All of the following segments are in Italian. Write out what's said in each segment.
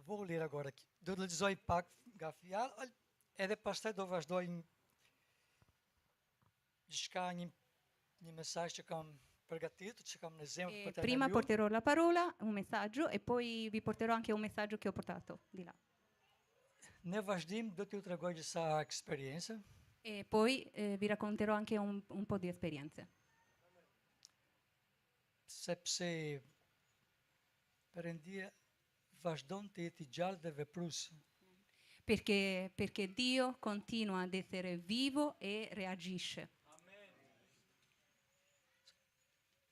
vogël agora. Do të lexoj pak nga fjalë, edhe pastaj do vazhdoj diçka, një mesazh që kam përgatitur, që kam në zemër për të Prima ndaluar. porterò la parola, un messaggio, e poi vi porterò anche un messaggio che ho portato di là. Në vazhdim do t'ju tregoj disa eksperiencë. E poi vi racconterò anche un po' di esperienze. Sepse Perëndia vazhdon të jetë i gjallë dhe veprues. Perché Dio continua ad essere vivo e reagisce.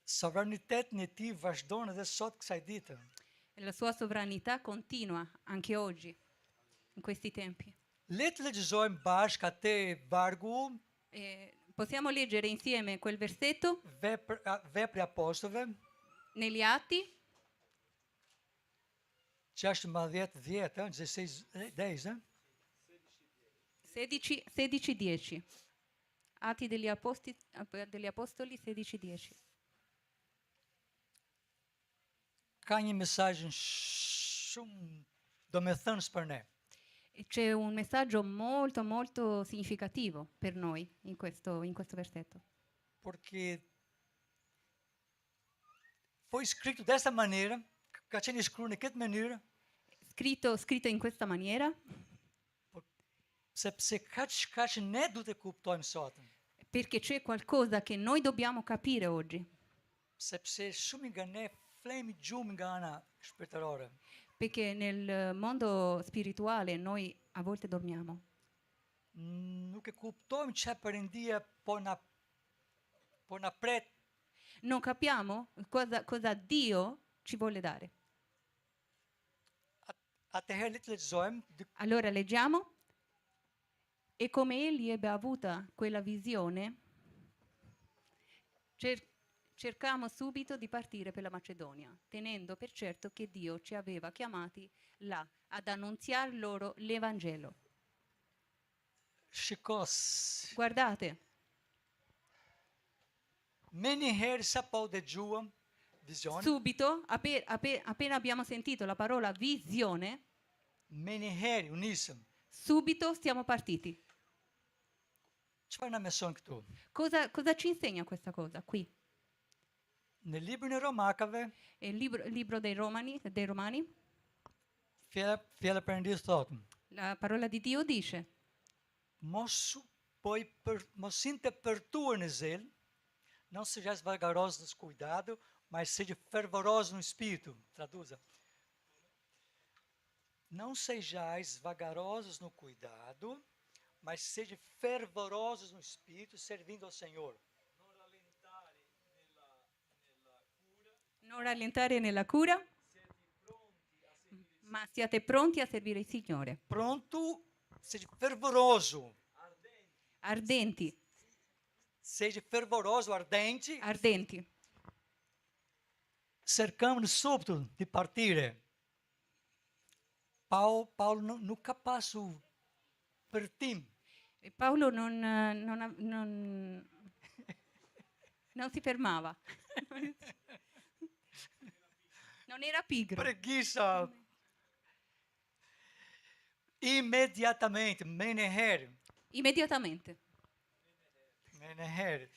Sovranitetin e tij vazhdon edhe sot kësaj dite. La sua sovranità continua anche oggi, in questi tempi. Le të lexojmë bashkë atë vargu, Possiamo leggere insieme quel versetto Vepra e Apostolëve, negli Atti 16:10, 16:10. 16:10. Atti degli Apostoli 16:10. Ka një mesazh shumë domethënës për ne. E c'è un messaggio molto molto significativo per noi in questo versetto. Porque foi scritto dessa maneira, ka qenë shkruar në këtë mënyrë, Scritto in questa maniera sepse kaq ne duhet të kuptojmë sot. perché c'è qualcosa che noi dobbiamo capire oggi. Sepse shumë nga ne flemi gjumë nga ana shpirtërore. Perché nel mondo spirituale noi a volte dormiamo. Nuk e kuptojmë çfarë Perëndia po na pret. Non capiamo cosa Dio ci vuole dare. Atëherë le të lexojmë Allora leggiamo. E come egli ebbe avuta quella visione, cercammo subito di partire per la Macedonia, tenendo per certo che Dio ci aveva chiamati là ad annunziare loro l'Evangelo. shikos. Guardate, Me një herë sa po dëgjuam vizion, subito, appena abbiamo sentito la parola visione, me një herë u nisëm. subito siamo partiti. Çfarë na mëson këtu? Cosa ci insegna questa cosa qui? Në librin e Romakave, Il libro dei Romani, fjala e Perëndisë thotë: la parola di Dio dice: mos inte pertuar në zel, não sejas vagaroso no cuidado, mas seja fervoroso no espírito. Traduza. Não sejais vagarosos no cuidado, mas sejam fervorosos no espírito, servindo ao Senhor. Non rallentare nella cura, ma siate pronti a servire il Signore. Pronto, seja fervoroso. Ardenti. Seja fervoroso, ardente. Ardenti. Cercamos subito de partire. Paulo nunca passou per tim. E Paolo non si fermava. Non era pigro. Preguiça. Imediatamente, meneher. Immediatamente. Meneher.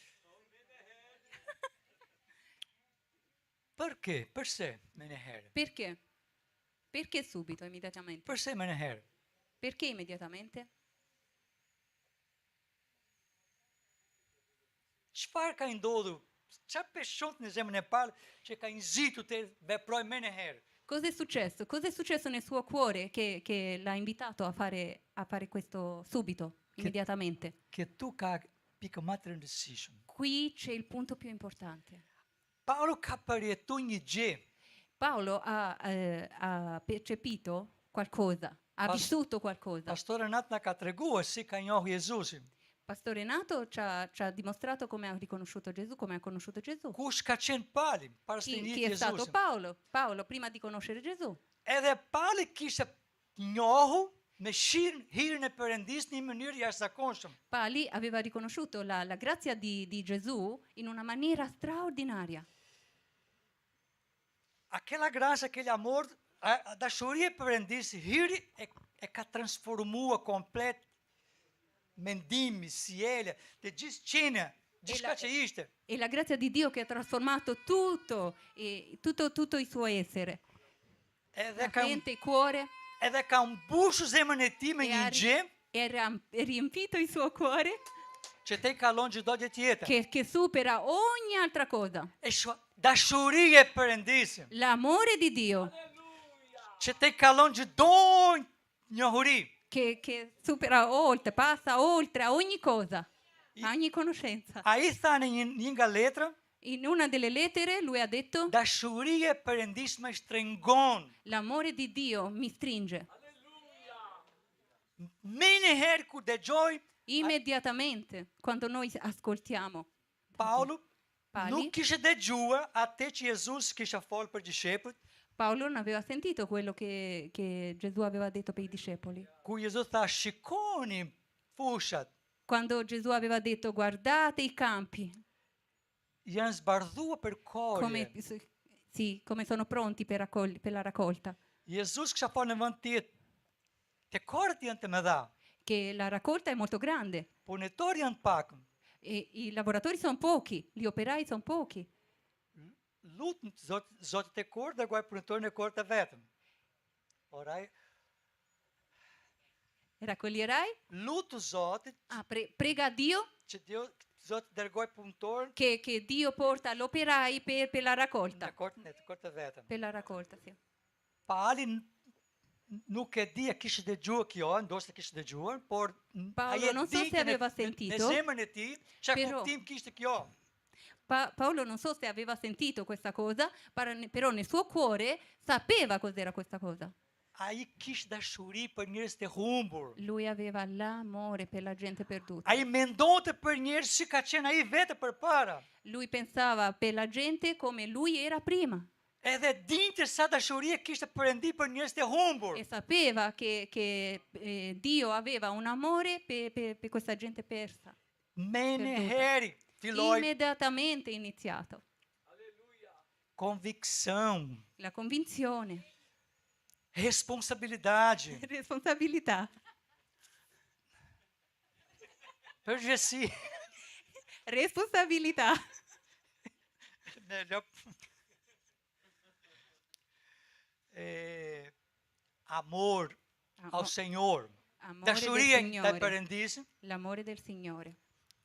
Perché? Per sé, meneher. Perché? Perché subito, immediatamente? Per sé, meneher. Perché immediatamente? Çfarë ka ndodhur? Çfarë peshon në zemrën e Paul që ka nxitur të veprojë më një herë? Cosa è successo? Cosa è successo nel suo cuore che l'ha invitato a fare questo subito, immediatamente? Che tu ka pikë më të rëndësishme. Qui c'è il punto più importante. Paolo ka përjetuar një gjë. Paolo ha percepito qualcosa, ha vissuto qualcosa. Pastore Nat na ka treguar si ka njohur Jezusin. Pastore Nato ci ha dimostrato come ha riconosciuto Gesù, come ha conosciuto Gesù. Kush ka qenë Pali para se të Chi njihte è stato Jezusin? Paolo? Paolo prima di conoscere Gesù. Edhe Pali kishte njohur me hirën e Perëndisë në një mënyrë jashtëzakonshme. Pali aveva riconosciuto la grazia di Gesù in una maniera straordinaria. Aquela graça, aquele amor A dashuria e Perëndisë hiri e ka transformua komplet mendimi, sjellje, të gjithë qenia, gjithçka që ishte. E la grazia di Dio che ha trasformato tutto, tutto il suo essere, Edhe la ka mente, il cuore, edhe ka mbushur zemrën e tij me e një ha gjem riempito il suo cuore që te kalon çdo gjë tjetër. che supera ogni altra cosa. Dashuria e Perëndisë L'amore di Dio që te kalon çdo njohuri. che supera oltre, passa oltre a ogni cosa, a ogni conoscenza. Ai tha në një nga letra, In una delle lettere lui ha detto: dashuria e Perëndisë më shtrengon. l'amore di Dio mi stringe. Me një herë kur dëgjoj Immediatamente, quando noi ascoltiamo Paolo Pali, nuk kishte dëgjuar atë që Jezus kishte folë për discepujt, Paolo non aveva sentito quello che Gesù aveva detto per i discepoli. ku Jezus tha shikoni fushat, Quando Gesù aveva detto: guardate i campi, janë zbardhua për come, kolje. sì, come sono pronti per la raccolta. Jezus kishte folë në vend tjetër. Te korët janë të mëdha, Che la raccolta è molto grande punëtorë janë pak. e i lavoratori sono pochi, gli operai sono pochi. Lutë Zotit e korë dërgoj punëtorën e korët e vetëm. Oraj, Raccoglierai? lutë Zotit Prega a Dio që Zoti dërgoj punëtorën che Dio porta l'operai per la në raccolta. korët e vetëm. Per la raccolta, sì. Paali nuk e di a kishte dëgjuar kjo, ndoshta kishte dëgjuar, por Paolo non so se aveva sentito, në zemrën e tij, çka però- kuptim kishte kjo. Paolo non so se aveva sentito questa cosa, però nel suo cuore sapeva cos'era questa cosa. Ai kishte dashuri për njerëz të humbur. Lui aveva l'amore per la gente perduta. Ai mendonte për njerëz si ka qenë ai vetë përpara. Lui pensava per la gente come lui era prima Edhe dinte sa dashuri kishte Perëndi për njerëz të humbur. e sapeva che Dio aveva un amore per questa gente persa. Me një Perduta. heri filloi Immediatamente iniziato. convicção, La convinzione, responsabilidade, responsabilità, urgência. responsabilità. Melhor. Amor ao Senhor. Amore del Dashuria ndaj Signore, Perëndisë l'amore del Signore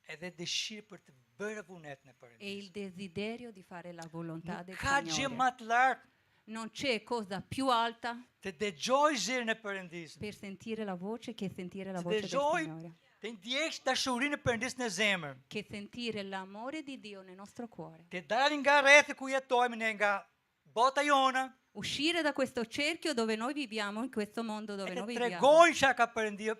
edhe dëshirë për të bërë vullnetin e e Perëndisë. il desiderio di fare la volontà Nuk del ka gjë Signore. më të lartë Non c'è cosa più alta të dëgjoj zërin e Perëndisë, per sentire la voce che sentire la Të voce del dëgjoj Signore, të ndjesh dashurinë e Perëndisë në zemër, che sentire l'amore di Dio nel nostro cuore. të dalim nga rrethi ku jetojmë ne, nga bota jona, Uscire da questo cerchio dove noi viviamo, in questo mondo dove e noi të viviamo, tregojmë çka ka Perëndia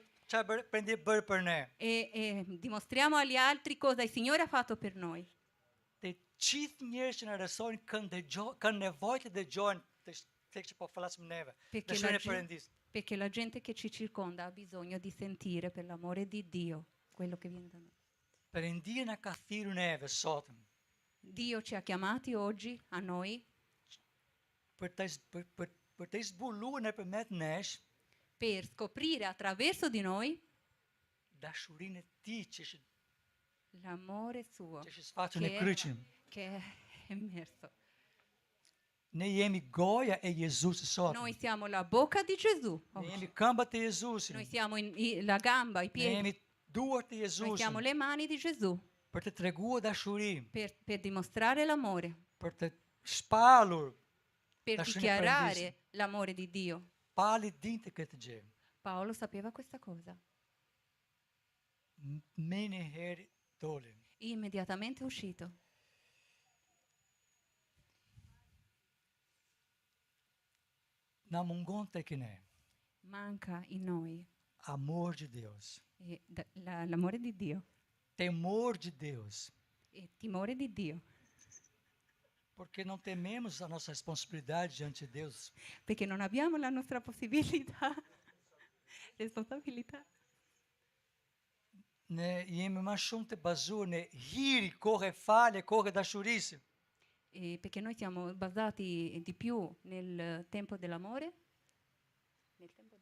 bërë për ne. e dimostriamo agli altri cosa il Signore ha fatto per noi. Të gjithë njerëz që na rrethojnë kanë nevojë të dëgjojnë tek që po flasim neve. Perché Dashurinë la, e Perëndisë. perché la gente che ci circonda ha bisogno di sentire per l'amore di Dio quello che viene da noi. Perëndia na ka thirrur neve sot Dio ci ha chiamati oggi, a noi, për të zbuluar nëpërmjet nesh per scoprire attraverso di noi dashurinë e Tij që është l'amore suo sfaqur në che kryqin. che è immerso. Ne jemi goja e Jezusit sot. Noi siamo la bocca di Gesù, Ne oggi. jemi këmbët e Jezusit. Noi siamo la gamba, i Ne piedi, jemi duart e noi siamo Jezusit le mani di Gesù për të treguar dashuri, per dimostrare l'amore, për të shpallur. per Lasciami dichiarare l'amore di Dio. Pali dinte këtë gjë. Paolo sapeva questa cosa. Me një herë doli. Immediatamente è uscito. Na mungon tek ne Manca in noi amor de Deus, l'amore di Dio temor de Deus, e timore di Dio, porque não tememos a nossa responsabilidade diante de Deus. perché non abbiamo la nostra possibilità, responsabilità. Ne jemi më shumë të bazuar në hiri, kohë e falje, kohë e dashurisë. perché noi siamo basati di più nel tempo dell'amore, nel tempo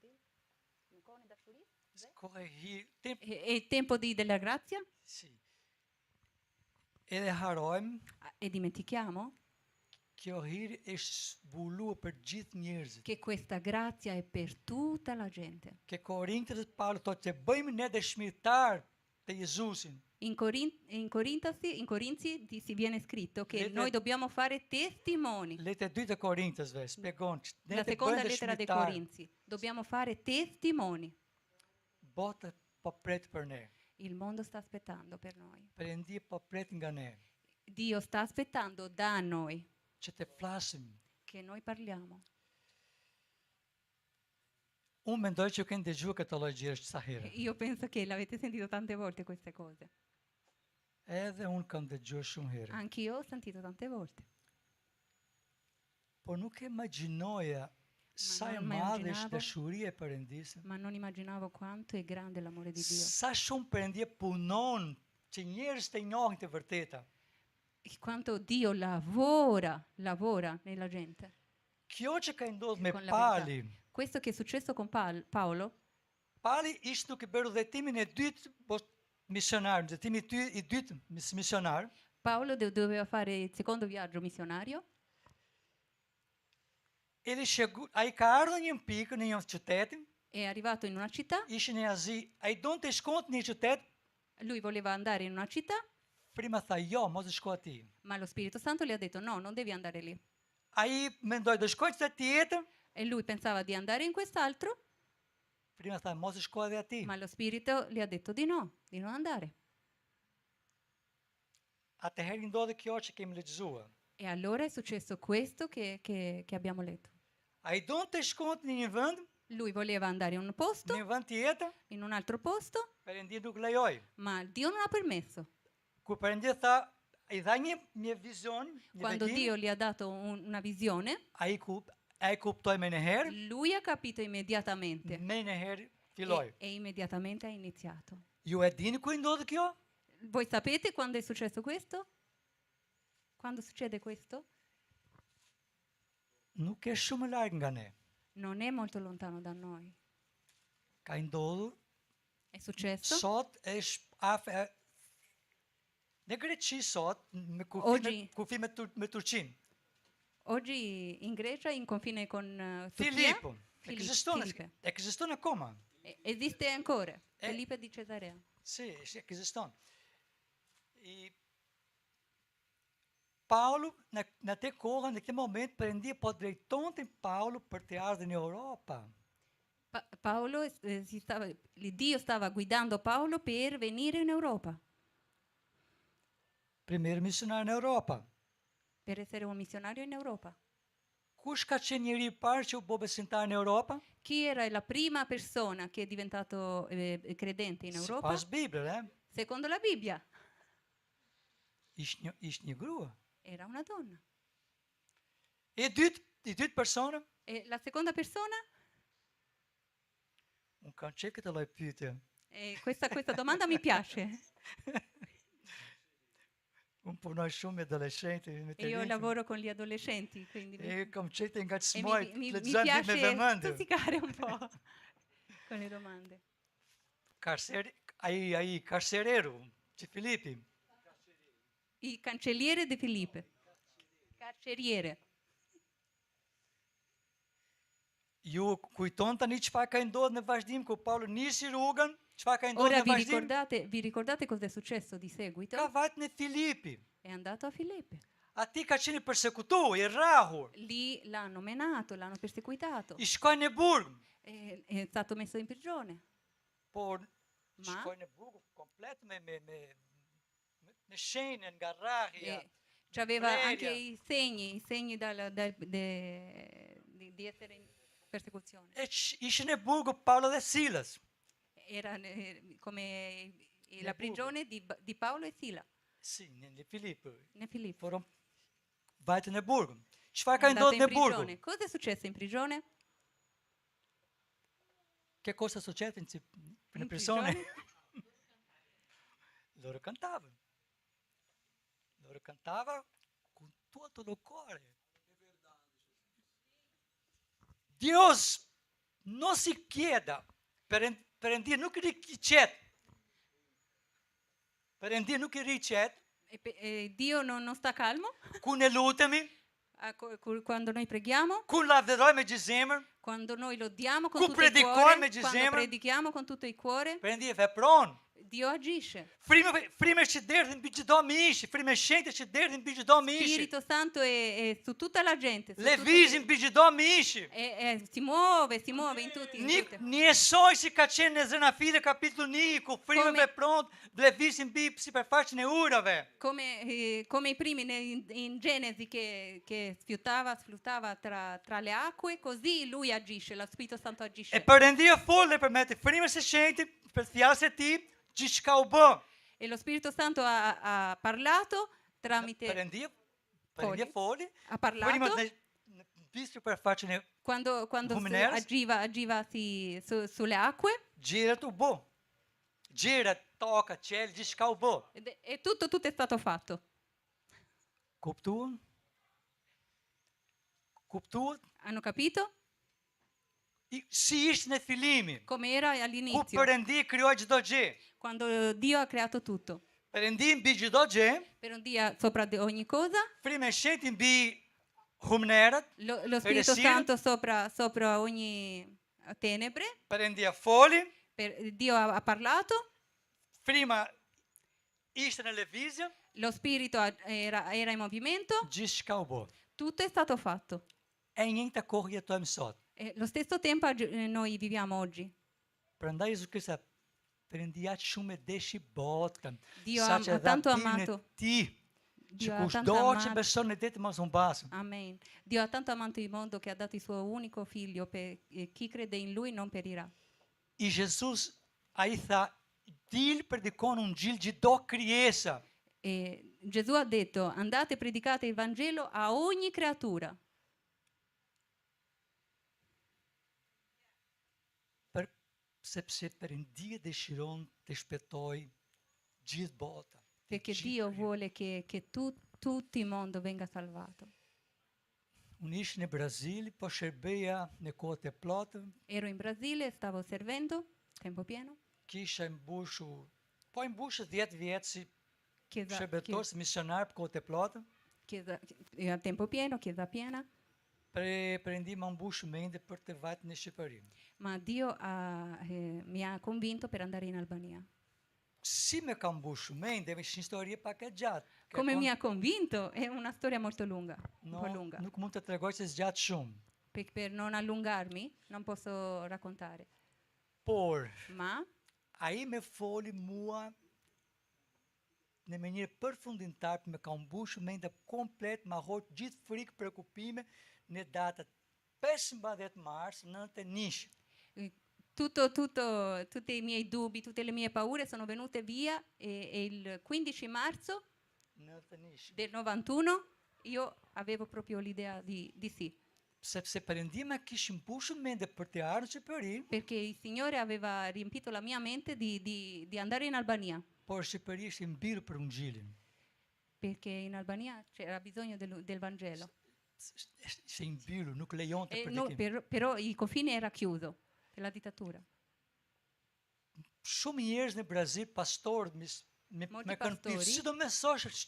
Corrigir. Tempo. e il tempo della grazia, Sì. E det harojmë e dimentichiamo kjo hir është zbuluar për gjithë njerëzit. che questa grazia è per tutta la gente. Che Korintët Paolo thotë që bëjmë ne dëshmitar të Jezusin. In Corinzi si viene scritto che Lettera- noi dobbiamo fare testimoni. Letra 2 të Korintësve shpjegon që ne La të seconda bëjmë lettera dei dëshmitar. Corinzi, dobbiamo fare testimoni. Bota po pret për ne. Il mondo sta aspettando per noi. Perëndia po pret nga ne Dio sta aspettando da noi që të flasim. che noi parliamo. Unë mendoj që kënë dëgjuar këtë lloj gjësh sa herë. Io penso che l'avete sentito tante volte queste cose. Edhe unë kam dëgjuar shumë herë. Anch'io ho sentito tante volte. Por nuk e imagjinoja sa e non madhe është immaginavo. dashuria e Perëndisë. Ma non immaginavo quanto è grande l'amore di Dio. Sa shumë Perëndia punon që njerëz të njohin të vërteta. E quanto Dio lavora nella gente. Kjo që ka ndodhur me Con la Pali. Questo che è successo con Paolo, Pali ishte duke bërë udhëtimin e dytë misionar, udhëtimi i dytë misionar. Paolo doveva fare il secondo viaggio missionario. Ai ka ardhur një pikë në një qytet, È arrivato in una città, ishin në Azi, ai donte shkonte në një qytet, lui voleva andare in una città, prima tha jo, mos shko aty. ma lo Spirito Santo gli ha detto no, non devi andare lì. Ai mendoi do shkoj te tjetër, E lui pensava di andare in quest'altro, prima tha mos shko edhe aty. ma lo Spirito gli ha detto di non andare. Atëherë ndodhi kjo që kemi lexuar. E allora è successo questo che abbiamo letto. Ai donte shkonte në një vend, Lui voleva andare in un në posto, një vend tjetër, in un altro posto, Perëndia nuk lejoi. ma Dio non ha permesso. Kur Perëndia tha, i dha një vizion, një Quando vegim, Dio gli ha dato una visione, ai kuptoi me në herë, lui ha capito immediatamente me në herë filloi. e immediatamente ha iniziato. Ju e dini ku i ndodhi kjo? Voi sapete quando è successo questo? Quando succede questo? Nuk e shumë larg nga ne. Non è molto lontano da noi. Ka ndodhur È successo sot është në Greqi sot me Oggi- kufi me Turqinë. oggi in Grecia, in confine con Turchia. Filippo, Filipe. ekziston akoma. Esiste ancora. Eh. Felipe di Cesarea. Si, ekziston. Paulo, në atë kohën, në këtë moment, Perëndia po drejtonte Paulo për të ardhur në Europa. Paolo, Dio stava guidando Paolo per venire in Europa, Primer misionar në Europa. per essere un missionario in Europa. Kush ka qenë njëri i parë që u bë besimtar në Europa? Chi era la prima persona che è diventato credente in Europa? Pas Biblës, Secondo la Bibbia, ishte një grua. era una donna. I dytë persona, E la seconda persona? unë kam qenë këtë lloj pyetje. Questa domanda mi piace. Unë punoj shumë me adoleshente, me të E io rinj. lavoro con gli adolescenti, quindi E kam qenë nga e çmoj, mi lexoj me piace vëmendje. stuzzicare un po' con le domande. Ai carcereru, që Filipi, Il cancelliere di Filippe. Carceriere. ju kujton tani çfarë ka ndodhur në vazhdim kur Paulo nisi rrugën, çfarë ka ndodhur Ora në vazhdim? vi ricordate cosa è successo di seguito? Ka vajt në Filipi. È andato a Filippe. Ati ka qenë i përsekutuar, i rrahur. Lì l'hanno menato, l'hanno perseguitato. I shkoi në burg, È stato messo in prigione. por Ma? shkoi në burg komplet me në shenjën nga rrahja. C'aveva Valeria. anche i segni di essere in persecuzione. Ishin në burgu Paulo dhe Silas. Era come la Nel prigione di Paolo e Sila, Si, në Filip. né Filippo. Foron vajtë në burg. Çfarë È ka andato ndodhur in në burg? prigione. Cosa è successo in prigione? Che cosa succede në In persone? prigione? Loro cantavano. Loro cantavano con tua locale. Deus não se queda. Perëndia nuk i qet. Perëndia nuk i qet. Dio non sta calmo Kur ne lutemi, quando noi preghiamo, kur lavdërojmë me gjithë zemër, quando noi lodiamo con Ku tutto il predikojmë cuore, me gjithë quando zemër. predichiamo con tutto il cuore, perëndia vepron. Dio agisce. Frime që derdhin mbi çdo mishi, frime shenjtë që derdhin mbi çdo mishi. Spirito Santo è su tutta la gente. Su Lëvizin mbi çdo mishi. si muove in tutti. Një esoj si ka qenë në Zenafile kapitulli 1, ku frime Come- vepron, lëvizin mbi sipërfaqen e ujrave. Come i primi in Genesi che sfruttava tra le acque, così lui agisce, lo Spirito Santo E agisce. perëndia fol dhe përmet frimës së shenjtë, për fjalës e tij, gjithçka u bë. E lo Spirito Santo ha parlato tramite... Perëndia Foli. foli. Ha Frimët parlato në mbi sipërfaqen e quando Lumineras? agiva sulle acque gjirat u bë. Gjirat, toka, qel, gjithçka u bë. e tutto è stato fatto. Kuptuan? Kuptuat? Hanno capito? Si ishte në fillimi. Come era Ku all'inizio, Perëndia krijoi çdo gjë. quando Dio ha creato tutto. Perëndia mbi çdo gjë, Per un Dio sopra ogni cosa, frime shenjtë mbi humnerat, lo Spirito Peresia. Santo sopra ogni tenebre. Perëndia foli, Dio ha parlato, frima ishte në lëvizje, lo Spirito era in movimento, gjithçka u bë. tutto è stato fatto. E njëjta kohë jetojmë sot. E lo stesso tempo noi viviamo oggi. Prandaj Jezusi Krishti Perëndia shumë e deshi botën. Dio Sa ha që dha tanto filin e amato. Ti, Dio që ha tanto kushdo që amato. beson në det mos humbasë. Amen. Dio ha tanto amato il mondo che ha dato il suo unico figlio per chi crede in lui non perirà. I Jesus ai tha, dil predikon ungjil çdo krijesa. E Gesù ha detto: andate e predicate il Vangelo a ogni creatura. Sepse Perëndia dëshiron të shpëtoj gjithë botën. Perché Gjithë Dio krijesën. vuole che tutto il mondo venga salvato. Unë ish në Brazil, po shërbeja në kohët e plotë, Ero in Brasile, stavo servendo, tempo pieno, kisha mbushur, po i mbushë 10 vjetë si chiesa, shërbetor, si misionar për kohët e plotë. a tempo pieno, chiesa piena, Perëndia më mbushë mendje për të vajtë në Shqipëri. ma Dio mi ha convinto per andare in Albania. Si me ka mbushur mendje, është një histori pak e gjatë. Come mi ha convinto? È una storia molto lunga, un po' lunga. Nuk mund të tregoj se zgjat shumë. Per non allungarmi, non posso raccontare. Por Ma ai me foli mua në mënyrë përfundimtare, me ka mbushur mendja komplet, ma hoq gjithë frikë, prekupime në datën 15 mars 91. tutti i miei dubbi, tutte le mie paure sono venute via e il 15 marzo 91. del 91 io avevo proprio l'idea di sì, Sepse Perëndia më kishte mbushur mendje për të ardhur në Shqipëri, perché il Signore aveva riempito la mia mente di andare in Albania, por Shqipëri ishte mbirë për ungjilin. perché in Albania c'era bisogno del Vangelo. Ishte mbirë, nuk lejonte E predikim. però il confine era chiuso per la dittatura. Shumë njerëz në Brazil, pastorët, me Molti kanë pastori. pyet, si do mësosh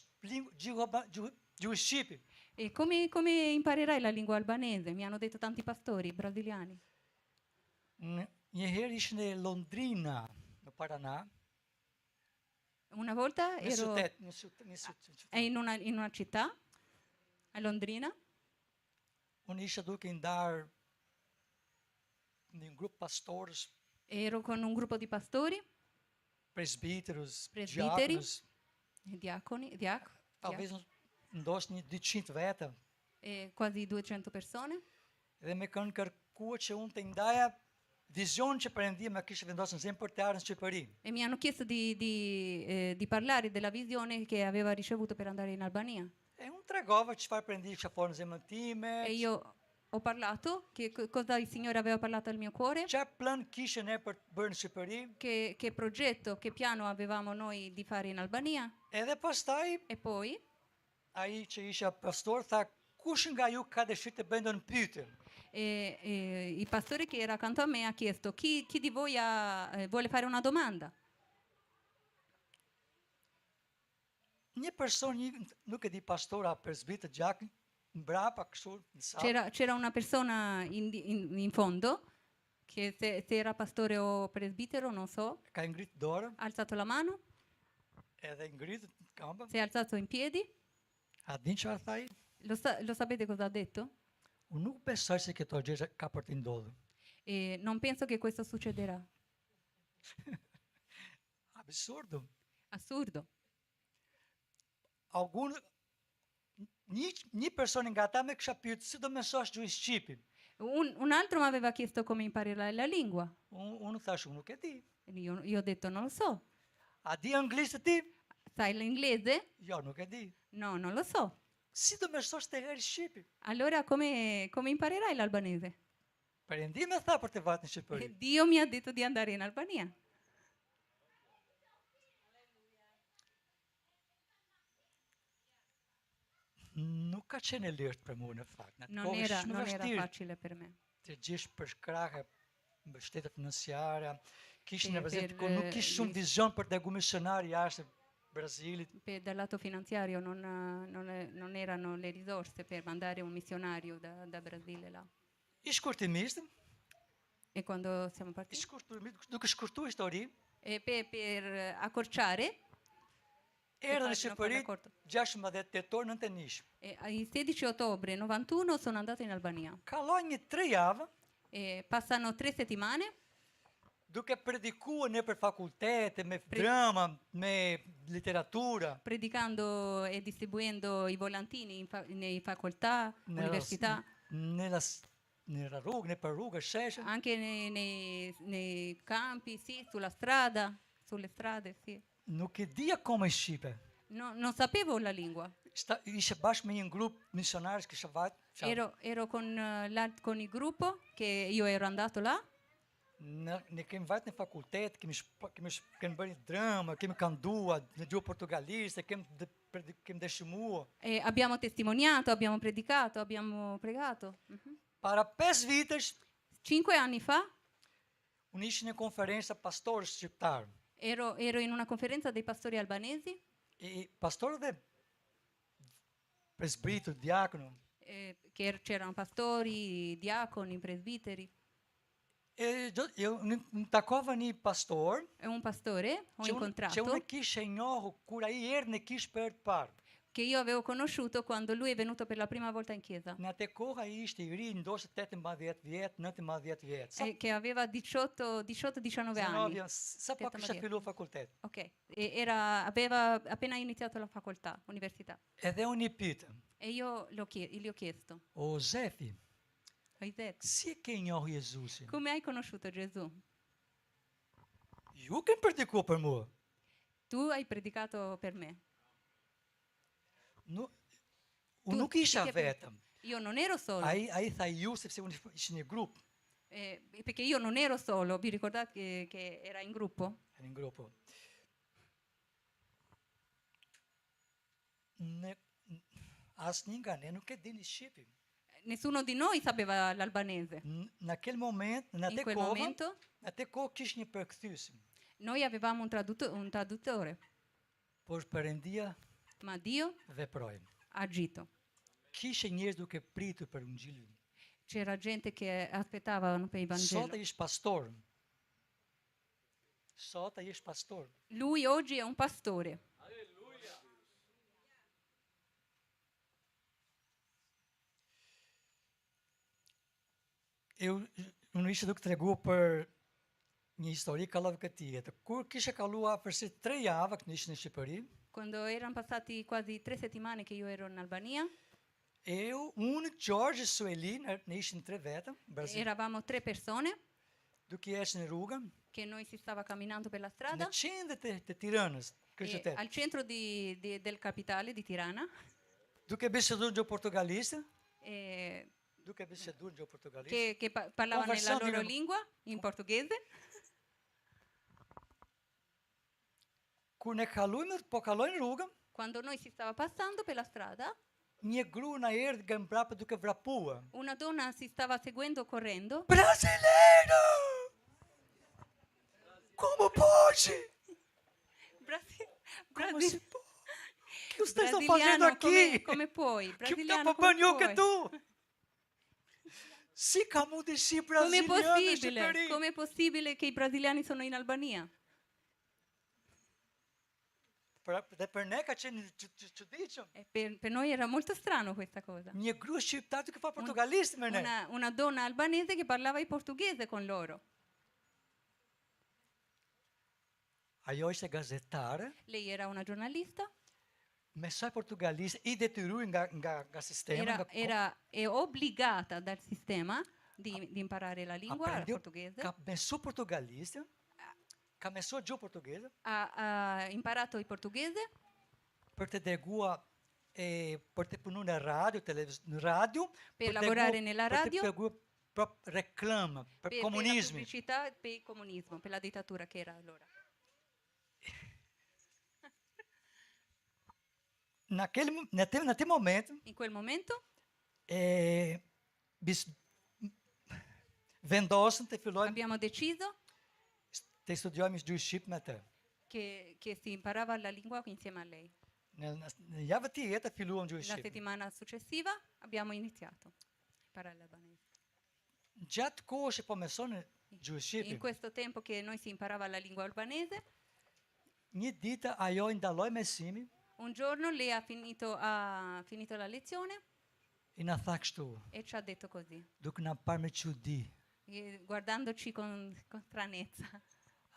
gjuhë shqipe? E come imparerai la lingua albanese? Mi hanno detto tanti pastori brasiliani. Një herë ishte në Londrina, në Paraná, Una volta në ero qytet. in una città, a Londrina, Unë isha duke i ndarë një grup pastorës, ero con un gruppo di pastori, presbiterës, Presbiteri. diakonës, diaconi, talvez ndoshta një 200 veta. quasi 200 persone, Dhe me kanë kërkuar që unë të ndaja vizion që Perëndia më kishte vendosur në zemër për të ardhur në Shqipëri. e mi hanno chiesto di parlare della visione che aveva ricevuto per andare in Albania. E unë tregova çfarë Perëndia kishte folur në zemrën time, E io ho parlato cosa il Signore aveva parlato al mio cuore, çfarë plan kishte ne për të bërë në Shqipëri. che progetto, che piano avevamo noi di fare in Albania. Edhe pastaj E poi ai që isha pastor tha, kush nga ju ka dëshirë të bëjë ndonjë pyetje? E il pastore che era accanto a me ha chiesto chi di voi vuole fare una domanda. Një person, nuk e di pastora presbiter gjak, mbrapa kështu në salë, C'era una persona in fondo che se era pastore o presbitero, non so, ka ngrit dorën, ha alzato la mano, edhe ngritët në këmbë. si è alzato in piedi. A din çfarë tha ai? Lo sapete cosa ha detto? Unë nuk besoj se këto gjëra ka për të ndodhur. E non penso che questo succederà. Absurdo. Assurdo. Një person nga ata më kisha pyetur si do mësosh gjuhën shqipe. Un altro mi aveva chiesto come imparare la lingua. Unë thash, unë nuk e di. Io ho detto non lo so. A di anglisht ti? Sai l'inglese? Jo, nuk e di. No, non lo so. Si do mësosh të herë shqipe? Allora come imparerai l'albanese? Perëndi më tha për të vajtë në Shqipëri. Dio mi ha detto di andare in Albania. Nuk ka qenë e lirë për mua në fakt. Në atë Non kohë era, ishte non era vështirë facile per me. të gjesh për shkrahë mbështetje financiare. Kishin Sì, nevojë per, nuk kish shumë vizion për të komisionar jashtë Brazilit. Dal lato finanziario non erano le risorse per mandare un missionario da Brasile là. Ish kurtimist, E quando siamo partiti? duke shkurtuar histori, E per accorciare, erdhi në fare Shqipëri l'accordo. 16 tetor 91. Il 16 ottobre 91 sono andata in Albania. Kaloi një 3 javë Passano 3 settimane duke predikuar nëpër fakultete, me drama, me literatura, predicando e distribuendo i volantini nei facoltà, università, nella rrugë, nëpër rrugë, sheshe. anche nei campi, sì, sulle strade, sì. Nuk e dija come shqipe. Non sapevo la lingua. Ishe bashkë me një grup misionarësh kisha vajt. Ero con il gruppo che io ero andato là. Ne kemi vajt në fakultet, kemi bërë drama, kemi kanduar në gjuhë portugalisë, kemi dëshmuar. Abbiamo testimoniato, abbiamo predicato, abbiamo pregato. Para 5 vitesh, 5 anni fa unë ishi në konferenca pastorësh shqiptarë. ero in una conferenza dei pastori albanesi. Pastorët dhe presbitër, diakono. Che c'erano pastori, diaconi, presbiteri. Në takova një pastor È un pastore, ho që incontrato, unë kishe njohu kur ai erdhi në kish për të parë. che io avevo conosciuto quando lui è venuto per la prima volta in chiesa, Në atë kohë ai ishte i ri, ndoshta 18 vjet, 19 vjet. che aveva 18-19 anni. Sa po kisha filluar fakultet. Ok, aveva appena iniziato la facoltà, università. Edhe unë i pyetëm, E io gli ho chiesto, o Zefi, Isaac, si e ke njohu Jezusin? come hai conosciuto Gesù? Ju kem predikuar për mua. Tu hai predicato per me. Unë nuk isha vetëm. Io non ero solo, Ai tha ju sepse unë isha një grup. perché io non ero solo, vi ricordate che era in gruppo? Era një grupo. Asnjë nga ne nuk e dini shqipin. Nessuno di noi sapeva l'albanese. Në aquel moment, në In atë quel kohë, momento kish një përkthyes. noi avevamo un traduttore, Por Perëndia ma Dio veproi. ha agito. Kishe njerëz duke pritur për ungjilin. C'era gente che aspettavano per il Sot Vangelo. ai është pastor. Sot ai është pastor. Lui oggi è un pastore. Unë ishe duke treguar për një histori kallavë këtij. Kur kishe kaluar përsi 3 javë që ishte në Shqipëri, Quando erano passati quasi 3 settimane che io ero in Albania, unë, George, Suelin, ne ishim 3 vetëm, Brazil, eravamo 3 persone duke ecë në rrugën, che noi si stava camminando per la në strada qendër të Tiranës, kryeqytet. al centro del capitale di Tirana. Duke biseduar gjuhë portugaliste, eh, duke biseduar gjuhë portugaliste. che parlavano nella Conversando loro in- lingua, in portoghese. Kur ne kalojmë rrugën, Quando noi si stava passando per la strada, një grua na erdhi nga mbrapa duke vrapua. una donna si stava seguendo correndo. Brasileiro! Como pode? Brasi- Como Brasi- se pode? O que você está fazendo aqui? come puoi? Que tá Brasiliano, come papando que puoi? tu? Sica mudeci Com'è brasiliano, possibile? Shikari. Com'è possibile che i brasiliani sono in Albania? Per ne ka qenë çuditshëm. E per noi era molto strano questa cosa. Një grua shqiptare che fa portugalisht me ne. Una donna albanese che parlava in portoghese con loro. Ajo ishte gazetare, Lei era una giornalista, me sa portugalisht i detyruar nga sistema, è obbligata dal sistema di imparare la lingua aprendiu, portoghese. ka mësu portugalisht, ka mësuar gjuhë portugeze Ha imparato il portoghese për të dërguar për të punuar në radio, në radio, per lavorare nella radio, për të dërguar proprio reklam për per la komunizmin. pubblicità e per il comunismo, per la dittatura che era allora. Në atë moment, In quel momento vendosën të fillojmë abbiamo deciso të studiojmë gjuhë shqip me të. che si imparava la lingua insieme a lei. Në javë tjetër filluam gjuhë La shqip. settimana successiva abbiamo iniziato a imparare l'albanese. Gjatë kohës që po mësonë gjuhë In shqipe, questo tempo che noi si imparava la lingua albanese, një ditë ajo i ndalloi mësimin, un giorno lei ha finito la lezione i na tha kështu, e ci ha detto così, duke na parë me çudi. guardandoci con stranezza.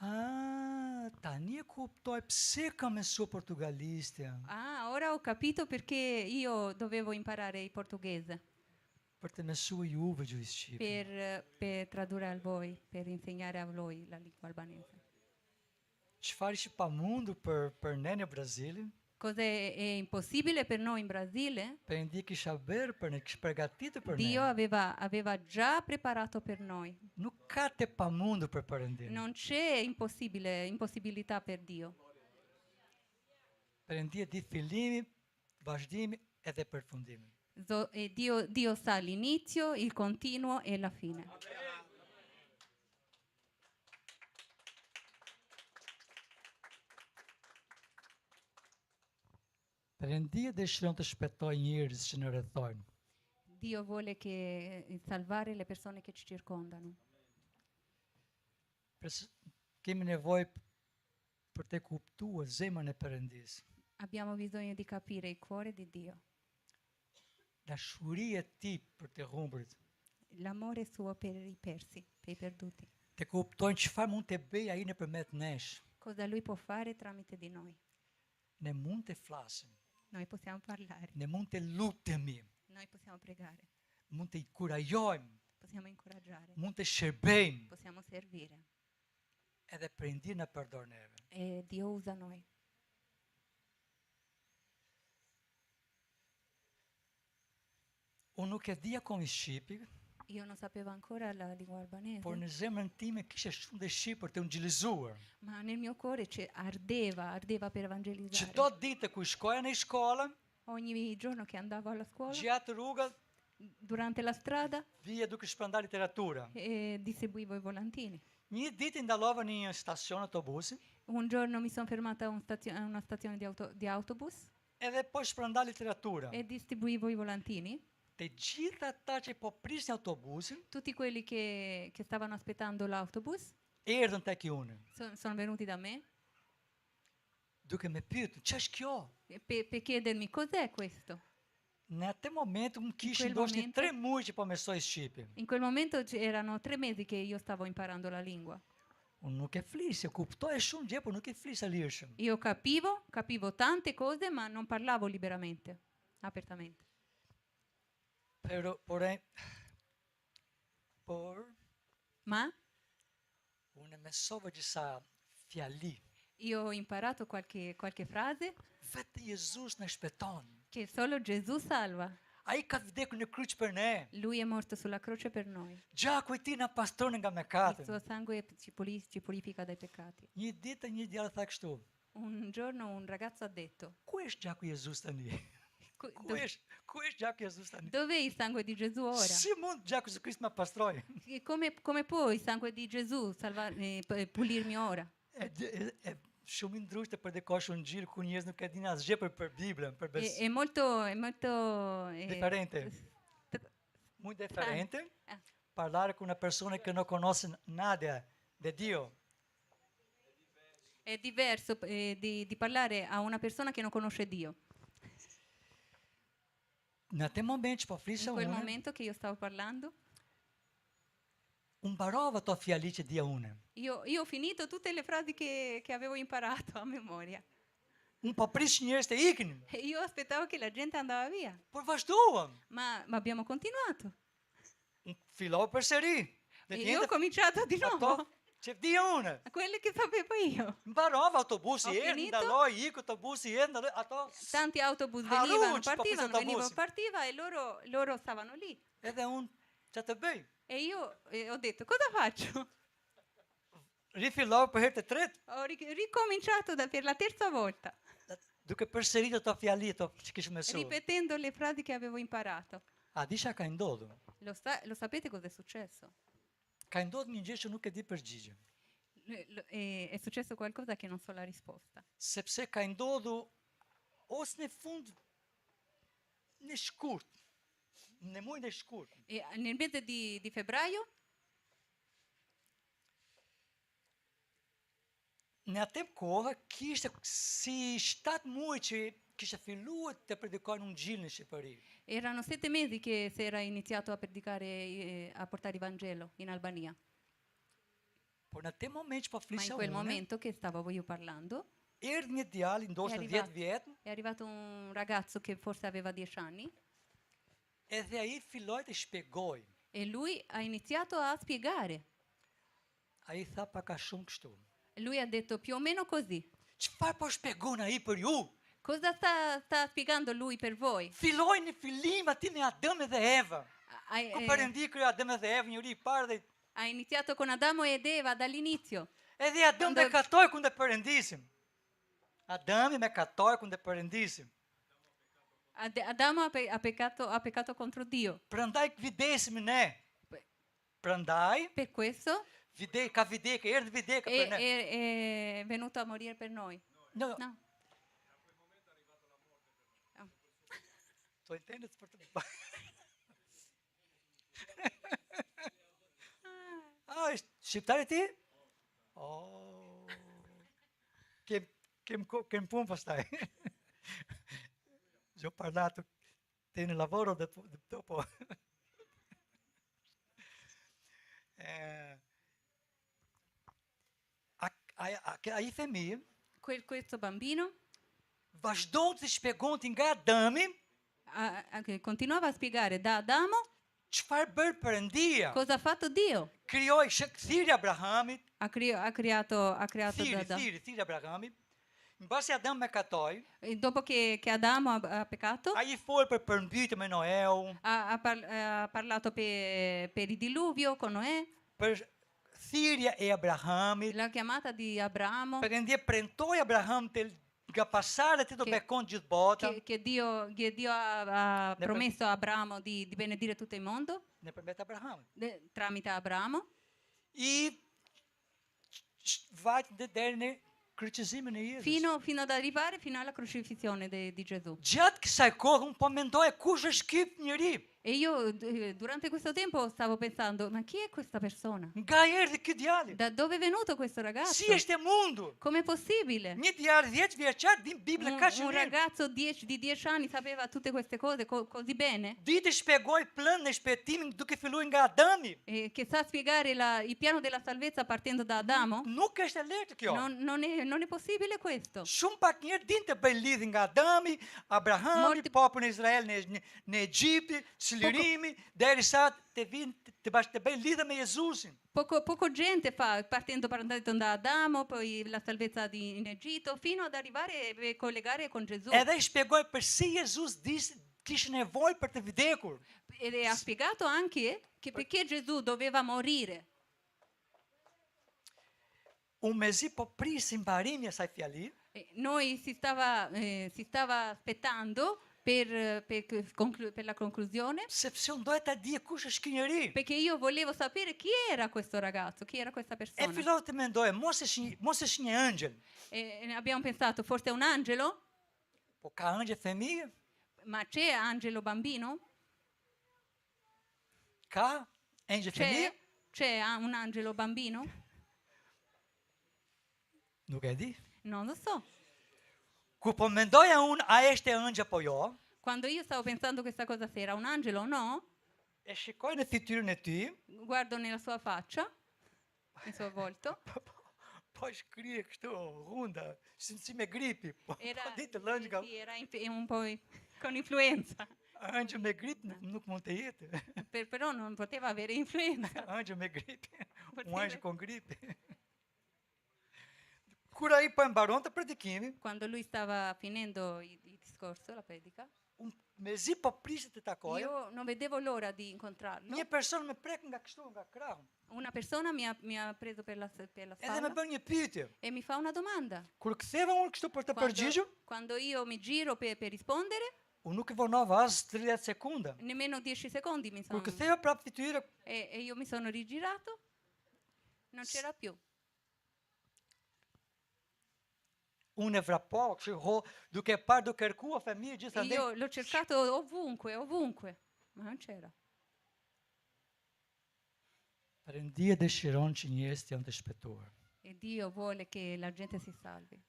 Ah, tani e kuptoj pse ka mësuar portugaliste. Ah, ora ho capito perché io dovevo imparare il portoghese Për të mësuar juve gjuhë shqipe. per tradurre a voi, per insegnare a voi la lingua albanese. Çfarë ishte pamundur për ne në Brazil? Cos'è impossibile per noi in Brasile? Perëndia kisha bërë për ne, kishte përgatitur për Dio ne. aveva già preparato per noi. Nuk ka të pamundur për Perëndin. Non c'è impossibilità per Dio. Perëndia di fillimi, vazhdimi edhe përfundimi. E Dio sa l'inizio, il continuo e la fine. Perëndia dëshiron të shpëtojë njerëz që në rrethojnë. Dio vuole salvare le persone che ci circondano. Kemi nevojë për të kuptuar zemrën e Perëndisë. Abbiamo bisogno di capire il cuore di Dio, Dashuria e tij për të humburit. l'amore suo per i persi, per i perduti. Të kuptojnë çfarë mund të bëjë ai nëpërmjet nesh. Cosa lui può fare tramite di noi. Ne mund të flasim, Noi possiamo parlare, ne mund të lutemi, noi possiamo pregare, mund të inkurajojmë, possiamo incoraggiare, mund të shërbejmë, possiamo servire. edhe Perëndia na përdor neve. E Dio usa noi. Unë nuk e dija akoma shqipi, Io non sapevo ancora la lingua albanese, por në zemrën time kisha shumë dëshirë për të evangelizuar. ma nel mio cuore ardeva per evangelizzare. Çdo ditë kur shkoja në shkollë, Ogni giorno che andavo alla scuola, gjatë rrugës durante la strada, vija duke shpërndar literatura. distribuivo i volantini. Një ditë i ndallova në një stacion autobusi, Un giorno mi sono fermata a una stazione di autobus edhe po shpërndar literatura. e distribuivo i volantini. Të gjithë ata që po prisnin autobusin, Tutti quelli che stavano aspettando l'autobus erdhën tek unë, sono venuti da me duke më pyetur, "Ç'është kjo?" per chiedermi cos'è questo. Në atë moment unë kisha quel ndoshta momento- 3 muaj që po mësoj shqipe. In quel momento erano 3 mesi che io stavo imparando la lingua. Unë nuk e flisja, kuptoja shumë gjë, por nuk e flisa lirshëm. Io capivo tante cose, ma non parlavo liberamente, apertamente. Por Ma unë mësova disa fjali. io ho imparato qualche frase Vetë Jezus në shpëton. che solo Gesù salva. Ai ka vdekur në kryq për ne. Lui è morto sulla croce per noi. Gjaku i tij na pastron nga Il mëkatet. suo sangue ci purifica dai peccati. Një ditë një djalë tha kështu, Un giorno un ragazzo ha detto, ku është gjaku i Jezus tani? Ku është gjaku i Jezus tani? dov'è il sangue di Gesù ora? Si mund gjaku i Jezus Krist ma pastroj? E come può il sangue di Gesù pulirmi ora? Shumë i ndryshme për dikosh unë gjilë ku njerëz nuk e dinë asgjë për Biblën, për bes. È molto Differente. Muy differente Ah. parlare con una persona che non conosce nada di Dio. È diverso di parlare a una persona che non conosce Dio. Në atë moment që po In flisha quel unë, momento che io stavo parlando, unë mbarova ato fjali që dija unë. io ho finito tutte le frasi che avevo imparato a memoria. Unë po prish njerëz të iknin, E io aspettavo che la gente andava via, por vazhduam. ma abbiamo continuato. Unë fillova përsëri. E io ho cominciato di ato nuovo, që dija unë. quelle che sapevo io. Mbarova autobusi, Ho erdhi, finito? ndaloi, iku autobusi, erdhi, ndaloi, ato. Tanti autobus Haruç, venivano, po partivano, fis venivano, autobusi. partiva e loro stavano lì. Edhe unë që të bëj? E io ho detto, cosa faccio? Rifillova për herë të tretë, Ho ricominciato per la terza volta, duke përsëritur ato fjali ato që kishë mësuar. ripetendo le frasi che avevo imparato. A disha ka ndodhur? Lo sapete cosa è successo? Ka ndodhur një gjë që nuk e di përgjigjen. È successo qualcosa che non so la risposta. Sepse ka ndodhur ose në fund në shkurt, në muajin e shkurt. E nel mese di febbraio, Në atë kohë kishte si 7 muaj që kishte filluar të predikoj në Ungjil në Shqipëri. erano 7 mesi che si era iniziato a predicare, a portare il Vangelo in Albania. Por në atë moment që po Ma in flisja quel unë, momento che stavo io parlando, erdhi një djalë ndoshta È 10 vjet, è arrivato un ragazzo che forse aveva 10 anni edhe ai filloi të shpjegoj. e lui ha iniziato a spiegare. Ai tha pak a shumë kështu. Lui ha detto più o meno così. Çfarë po shpjegon ai për ju? Cosa sta spiegando lui per voi? Filloi në fillim aty me Adem dhe Eva. Ha, Ku eh, Perëndi krijoi Adem dhe Eva, njëri i parë dhe ha iniziato con Adamo ed Eva dall'inizio. edhe Adem me katoj kundër Perëndisim. Ademi me katoj kundër Perëndisim. Adamo ha peccato contro Dio. Prandaj vdesim ne. Prandaj Per questo ka vdekje, erdhi vdekja për ne. è venuto a morire per noi. No, No. to intendet për të. Është shqiptari ti? Oh. Kem punë pastaj. Gli ho parlato, tieni lavoro dopo. Ai fëmijë Questo bambino vazhdon të shpjegonte nga Adami che continuava a spiegare da Adamo çfarë bër Perëndia. cosa ha fatto Dio. Krijoi thirrje Abrahamit, Ha creato da thirrje Abrahamit. Mbasi Adam me katoi, E dopo che Adamo ha peccato, ai fol për përmbytje me Noeu, ha parlato per il diluvio con Noè, për thirrja e Abrahamit. la chiamata di Abramo, Perëndia premtoi Abraham të nga pasare ti do bekon gjithë bota che Dio ha promesso a Abramo di benedire tutto il mondo nëpërmjet Abrahamit. tramite Abramo, I vajtë deri në kryqëzimin e Jezus. fino ad arrivare fino alla crocifissione di Gesù. Gjatë kësaj kohë unë po mendoja kush është ky njeri. E io durante questo tempo stavo pensando, ma chi è questa persona? Nga erdhi ky djalë? Da dove è venuto questo ragazzo? Si është e mundur? Com'è possibile? Një djalë 10 vjeçar din Biblën kaq Un mirë. ragazzo di 10 anni sapeva tutte queste cose così bene? Ditë shpjegoi planin e shpëtimit duke filluar nga Adami. Che sa spiegare il piano della salvezza partendo da Adamo? Nuk është e lehtë kjo. Non è possibile questo. Shumë pak njerë din të bëjnë lidhje nga Adami, Abrahami, popullin e Izrael në Egjipti, çlirimi, derisa të vinë të bëjnë lidhje me Jezusin. Poco gente fa, partendo da Adamo, poi la salvezza in Egitto, fino ad arrivare e collegare con Gesù. Edhe shpjegoi pse Jezus kishte nevojë për të vdekur. Ed ha spiegato anche che perché Gesù doveva morire. Unë mezi po prisim mbarimin e asaj fjali, Noi si stava aspettando per la conclusione, Sepse unë doja ta dija kush është ky njeri. perché io volevo sapere chi era questo ragazzo, chi era questa E persona. fillova të mendoja, mos është një ëngjël. E abbiamo pensato, forse è un angelo? Po ka ëngjël fëmijë? Ma c'è angelo bambino? Ka ëngjël fëmijë? C'è un angelo bambino? Nuk e di. Non lo so. Ku po mendoja unë, a është e ëngjël apo jo? Quando io stavo pensando questa cosa se era un angelo o no, E shikoj në fytyrën e ty, guardo nella sua faccia, nel suo volto, po shkrije kështu, runda, si me gripi. Po era, ditë lëngjë ka sì, era un po' con influenza, ëngjël me grip nuk mund të jetë. però non poteva avere influenza. Ëngjël me gripi. Poteva- Un anjo con gripi. Kur ai po e mbaronte predikimin, Quando lui stava finendo il discorso, la predica, mezi po prishte të takoja, io non vedevo l'ora di incontrarlo. një person me prek nga kështu, nga krahu, Una persona mi ha preso per la edhe me spalla bën një pyetje. e mi fa una domanda. Kur ktheva unë kështu për të përgjigjur, Quando io mi giro per rispondere, unë nuk e vonova as 30 sekonda. nemmeno 10 secondi mi sono... Kur ktheva prapë fytyrë, E io mi sono rigirato, non c'era più. unë e vrapova, kështu duke parë, duke kërkuar fëmijë gjithandej. Io l'ho cercato ovunque, ma non c'era. Perëndia dëshiron që njerëzit janë të shpëtuar. E Dio vuole che la gente si salvi.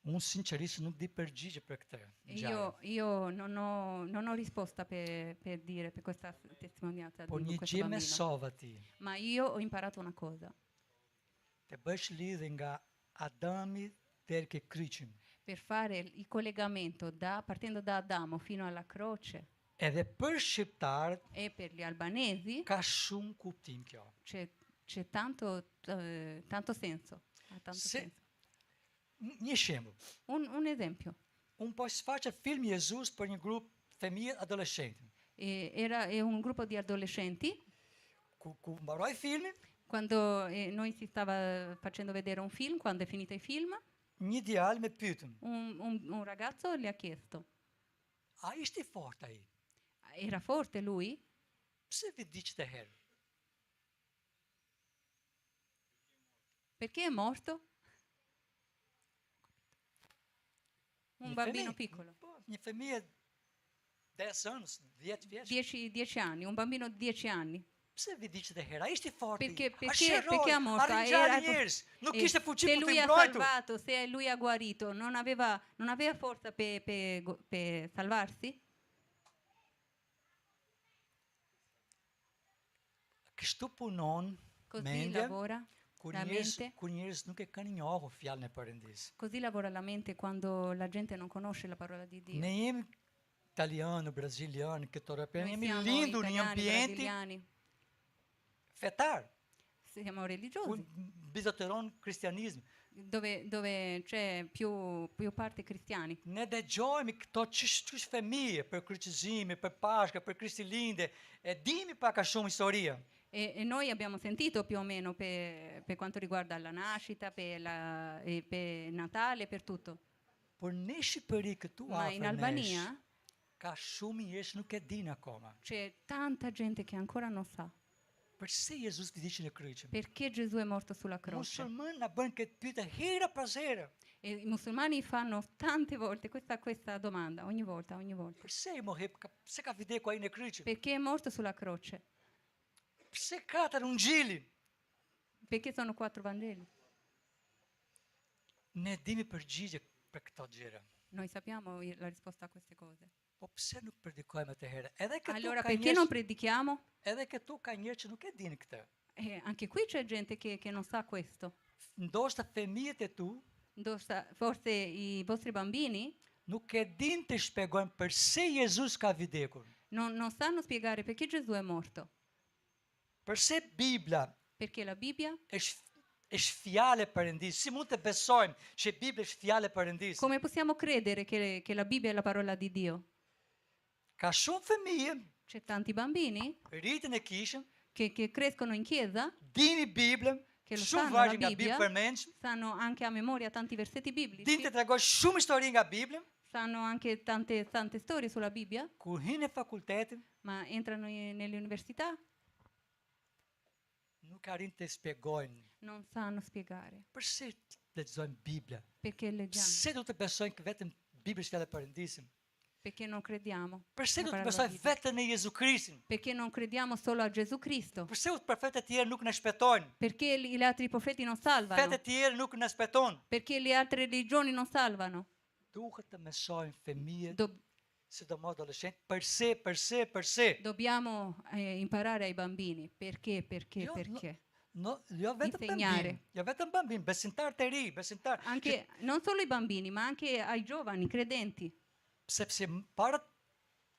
Unë sinqerisht nuk di përgjigje për këtë. Io non ho risposta per dire per questa testimonianza Po di një questo gjë me bambino. sova ti. Ma io ho imparato una cosa. Të bësh lidhje nga Adami deri ke kryqin. Per fare il collegamento partendo da Adamo fino alla croce Edhe për shqiptarët e per gli albanesi ka shumë kuptim kjo. c'è tanto senso. Ha tanto Se- senso. Një shembull. Un esempio. Un po shfaqe film Jezus për një grup fëmijë adoleshenti. È un gruppo di adolescenti. Ku mbaroi filmi, Quando noi si stava facendo vedere un film, quando è finito il film, një djalë me pyetën, un ragazzo le ha chiesto, a ishte I fortë ai? era forte lui? Pse vi diçte herë? Perché è morto? Un Një bambino fëmijë, piccolo, Po, një fëmijë 10 anës, 10 vjeç. 10 anni, un bambino di 10 anni. Pse vi diçte herë? A ishte I fortë? Perché ha morto? Nuk kishte fuqi Se për lui të ha mbrojtur. salvato, se lui ha guarito, non aveva forza per salvarsi? Kështu punon Così mendja lavora kur la mente. njerëz nuk e kanë njohur fjalën e Perëndisë. Così lavora la mente quando la gente non conosce la parola di Dio. Ne jemi italiano, braziliano, këto europei, Noi jemi siamo lindur në një italiani, ambienti brasiliani, fetar, siamo ku religiosi, bizoteron kristianizmi. dove c'è più parte cristiani. Ne dëgjojmë këto çish fëmijë për kryqëzime, për Pashka, për Krishtlindje, e dimi pak a shumë historia. E noi abbiamo sentito più o meno per quanto riguarda la nascita, per Natale, per tutto. Por në Shqipëri këtu Ma in afër nesh, Albania ka shumë njerëz nuk e dinë akoma. c'è tanta gente che ancora non sa Përse Jezus vdiqi në kryqin? perché Gesù è morto sulla croce. Musulmanë na bën këtë pyetje hera pas here. E i musulmani fanno tante volte questa domanda, ogni volta. Përse I mohi, pse ka vdekur ai në kryqin? Perché è morto sulla croce? Pse katër ungjili? Perché sono 4 Vangeli. Ne dimi përgjigje për këto gjëra. Noi sappiamo la risposta a queste cose. Po pse nuk predikojmë atë herë? Edhe këtu Allora ka perché non njerëz, predichiamo? edhe këtu ka njerëz që nuk e dinë këtë. Anche qui c'è gente che non sa questo. Ndoshta fëmijët e tu Forse i vostri bambini nuk e dinë të shpjegojnë përse Jezus ka vdekur. non sanno spiegare perché Gesù è morto. Përse Bibla Perché la Bibbia, është fjalë e Perëndisë. Si mund të besojmë që Bibla është fjalë e Perëndisë? come possiamo credere che la Bibbia è la parola di Dio? Ka shumë fëmijë, C'è tanti bambini rritën e kishën, che crescono in chiesa, dini Biblën, che lo shumë sanno la vargje nga Bibla Bibbia, përmendshëm, sanno anche a memoria tanti versetti din biblici, të tregoj shumë histori nga Bibla, sanno anche tante storie sulla Bibbia, kur hinë në fakultetin, ma entrano nelle università, nuk arrin të spjegojnë non sanno spiegare pse lexojnë Bibla. perché leggiamo, Pse do të besojnë që vetëm Bibla është fjala e Perëndisim? perché non crediamo, Pse do la të parola besojnë Bibbia. vetëm në Jezu Krishtin? Perché non crediamo solo a Gesù Cristo, Pse profetët e tjerë nuk na shpëtojnë? perché gli altri profeti non salvano, Fetë e tjerë nuk na shpëtojnë. perché le altre religioni non salvano. Duhet të mësojnë fëmijët, Do- sidomos adolescenti, përse. dobbiamo imparare ai bambini perché, Jo, perché. Jo vetëm Insegnare. bambin, jo vetëm bambin, besimtar të ri, besimtar. Anche, non solo ai bambini, ma anche ai giovani credenti. Sepse para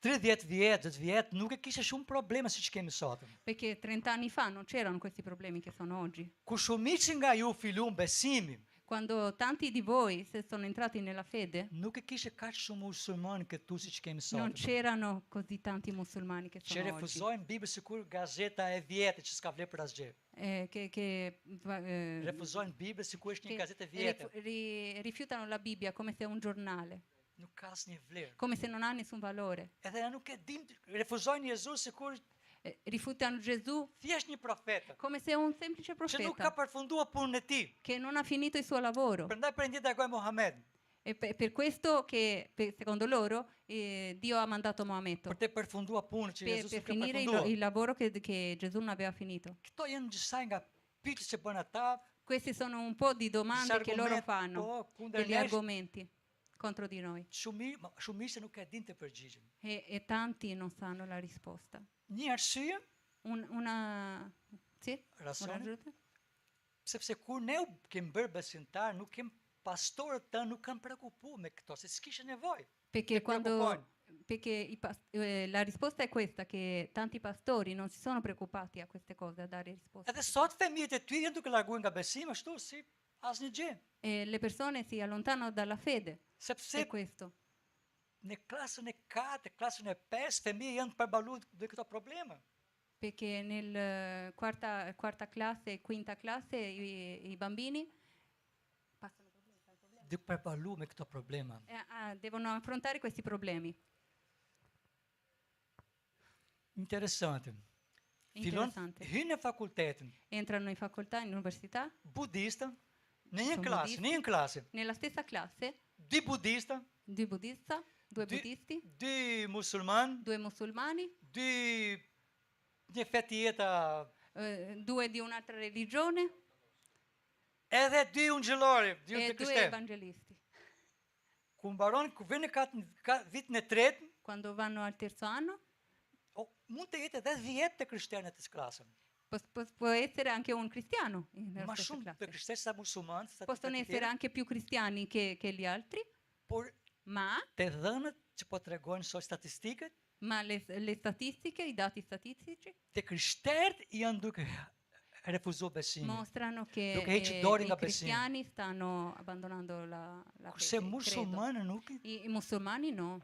30 vjet, 10 vjet nuk e kishe shumë probleme siç kemi sot. Perché 30 anni fa non c'erano questi problemi che sono oggi. Kur shumici nga ju filluan besimin, Quando tanti di voi se sono entrati nella fede, nuk e kishe kaq shumë musulman këtu siç kemi non sot. c'erano così tanti musulmani che Që sono oggi. refuzojnë Bibël sikur gazeta e vjetër që s'ka vlerë për asgjë. Refuzojnë Bibël sikur është një che gazetë e vjetër. rifiutano la Bibbia come se è un giornale, Nuk ka asnjë vlerë. come se non ha nessun valore. Edhe ne nuk e dim, refuzojnë Jezus sikur Rifiutano Gesù thjesht një profet come se è un semplice që nuk ka profeta përfunduar punën e tij. che non ha finito il suo lavoro. Prandaj prendit tregoi Muhammed E per questo che secondo loro Dio ha mandato Maometto për të përfunduar punën që per Jezus nuk ka finire përfunduar. il lavoro che Gesù non aveva finito. Këto janë disa nga pyetjet që bën ata, Questi sono un po' di domande che loro argumenti, fanno, po, kundër degli nesh. argomenti contro di noi Shumica nuk e din të përgjigjen. e tanti non sanno la risposta. Një arsye, Sì? Ragione? Una ragione? sepse kur ne u kemi bërë besimtar, nuk kem pastorët të nuk kanë prekupuar me këto, se s'kishte nevojë. Perché Ti preoccupare. la risposta è questa, che tanti pastori non si sono preoccupati a queste cose, a dare risposte. Edhe sot fëmijët e tyre janë duke larguar nga besimi ashtu si asnjë gjë. E le persone si allontanano dalla fede, è Sepse questo. në klasën e 4, klasën e 5, fëmijët janë përballuar me këto probleme. Perché nel quarta classe e quinta classe i bambini passano Duke përballuar me këto probleme. devono affrontare questi problemi. Interessante. Fillon Interessante. hyn në fakultetin Entrano in facoltà, in università, budista, në Sono një klasë, nella stessa classe, dy budista, due buddisti, dy musulman, due musulmani, një fe tjetër, due di un'altra religione edhe dy ungjëllori, dy e të due krishterë. evangelisti. Ku mbaron, ku vjen në vitin e tretë, Quando vanno al terzo anno, mund të jetë edhe 10 të krishterë në të klasën. può essere anche un cristiano nella Ma stessa shumë të classe. krishterë sa musulmanë, sa Possono të essere tjerë, anche più cristiani che gli altri, por ma të dhënët që po tregojnë sot statistikët, le statistiche, i dati statistici të krishterët janë duke refuzuar besimin. mostrano che Duke hequr dorë nga i cristiani stanno abbandonando la Kurse fede, credo. musulmanë nuk I musulmani no.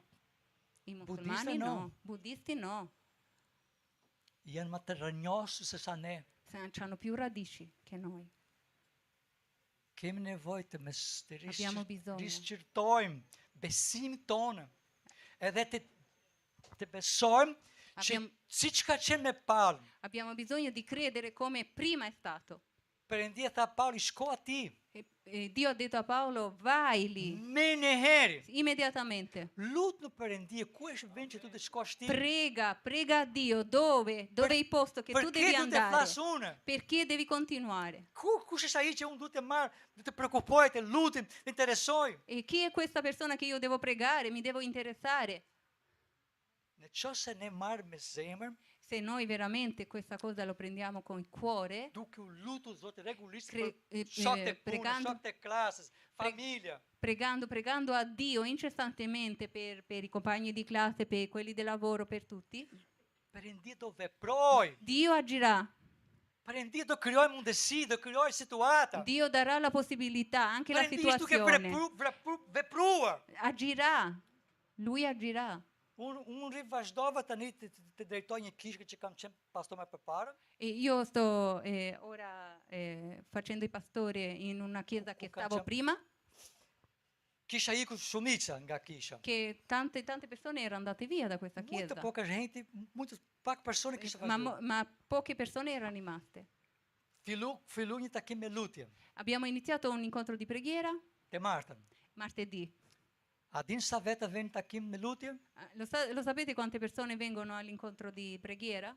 I musulmani no. no. Buddisti no. janë më të rënjosur se sa ne. Hanno più radici che noi. Kemi nevojë të Abbiamo bisogno. rishqyrtojmë besimin tonë. Edhe të besojmë që siç ka qenë me Paul. Abbiamo bisogno di credere come prima è stato. Perëndia tha Pauli, shko aty. E Dio ha detto a Paolo, vai lì, Me një herë. immediatamente. Lut në Perëndie, ku është vendi që tu të shkosh ti? Prega a Dio dove è il posto che tu devi Perché tu të andare. flas unë? Perché devi continuare. Kush është ai që unë duhet të marr, duhet të prekupoj, të lutem, të interesoj? E chi è questa persona che io devo pregare, mi devo interessare? Në qoftë ne marr me zemër, Se noi veramente questa cosa lo prendiamo con il cuore, duke u lutur Zotit rregullisht Cre- për shokët e punës, pregando- shokët e klasës, familja. pregando a Dio incessantemente per i compagni di classe, per quelli del lavoro, per tutti, Perëndia do veproj. Dio agirà. Perëndia do krijoj mundësi, do krijoj situata. Dio darà la possibilità, anche la Perëndia është duke situazione. vepruar. Agirà. Lui agirà. Unë rivazhdova tani të drejtoj një kishë që kam qenë pastor më përpara. E io sto ora facendo i pastori in una chiesa che Ku ka stavo qenë- prima, Kisha ikur shumica nga kisha. che tante persone erano andate via da questa Muito chiesa, pouca gente, muito pak persone kisha ma, vazhduar. ma poche persone erano rimaste. Fillu një takim me lutje Abbiamo iniziato un incontro di preghiera te martën. martedì. A din sa veta vjen takim me lutje? Lo sapete quante persone vengono all'incontro di preghiera?